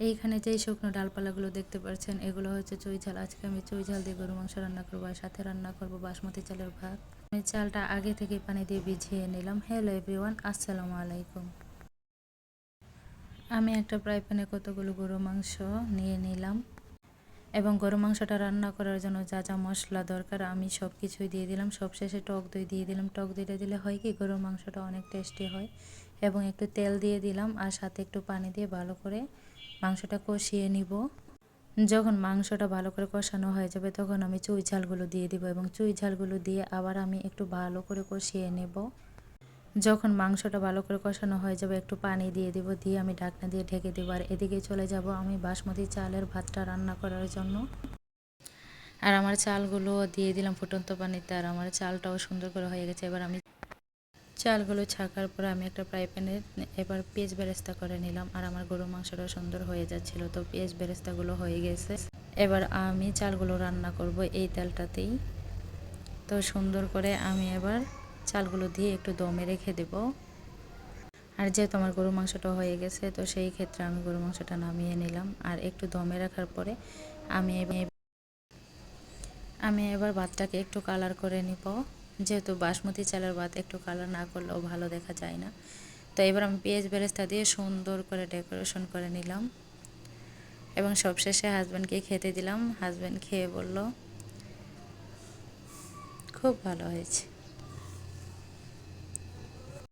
এইখানে যেই শুকনো ডালপালাগুলো দেখতে পাচ্ছেন এগুলো হচ্ছে চুই ঝাল। আজকে আমি চুই ঝাল দিয়ে গরু মাংস রান্না করবো আর সাথে রান্না করবো বাসমতি চালের ভাত। আমি চালটা আগে থেকে পানি দিয়ে ভিজিয়ে নিলাম। হ্যালো এভরিওয়ান, আসসালামু আলাইকুম। আমি একটা ফ্রাই প্যানে কতগুলো গরু মাংস নিয়ে নিলাম এবং গরু মাংসটা রান্না করার জন্য যা যা মশলা দরকার আমি সব কিছুই দিয়ে দিলাম। সবশেষে টক দই দিয়ে দিলাম। টক দইটা দিলে হয় কি গরুর মাংসটা অনেক টেস্টি হয়। এবং একটু তেল দিয়ে দিলাম আর সাথে একটু পানি দিয়ে ভালো করে মাংসটা কষিয়ে নিব। যখন মাংসটা ভালো করে কষানো হয়ে যাবে তখন আমি চুই ঝালগুলো দিয়ে দিব এবং চুই ঝালগুলো দিয়ে আবার আমি একটু ভালো করে কষিয়ে নেব। যখন মাংসটা ভালো করে কষানো হয়ে যাবে একটু পানি দিয়ে দিব, দিয়ে আমি ঢাকনা দিয়ে ঢেকে দেবো। আর এদিকে চলে যাব আমি বাসমতি চালের ভাতটা রান্না করার জন্য। আর আমার চালগুলো দিয়ে দিলাম ফুটন্ত পানিতে আর আমার চালটাও সুন্দর করে হয়ে গেছে। এবার আমি চালগুলো ছাকার পরে আমি একটা ফ্রাই প্যানে এবার পেঁয়াজ বেরেস্তা করে নিলাম আর আমার গরুর মাংসটা সুন্দর হয়ে যাচ্ছিল, তো পেঁয়াজ বেরেস্তাগুলো হয়ে গেছে। এবার আমি চালগুলো রান্না করব এই তেলটাতেই। তো সুন্দর করে আমি এবার চালগুলো দিয়ে একটু দমে রেখে দেব। আর যেহেতু আমার গরুর মাংসটা হয়ে গেছে তো সেই ক্ষেত্রে আমি গরুর মাংসটা নামিয়ে নিলাম আর একটু দমে রাখার পরে আমি এবার ভাতটাকে একটু কালার করে নিব। যেহেতু বাসমতি চালের ভাত একটু কালার না করলেও ভালো দেখা যায় না, তো এবার আমি পেঁয়াজ বেরেস্তা দিয়ে সুন্দর করে ডেকোরেশন করে নিলাম এবং সবশেষে হাজব্যান্ডকে খেতে দিলাম। হাজব্যান্ড খেয়ে বলল খুব ভালো হয়েছে।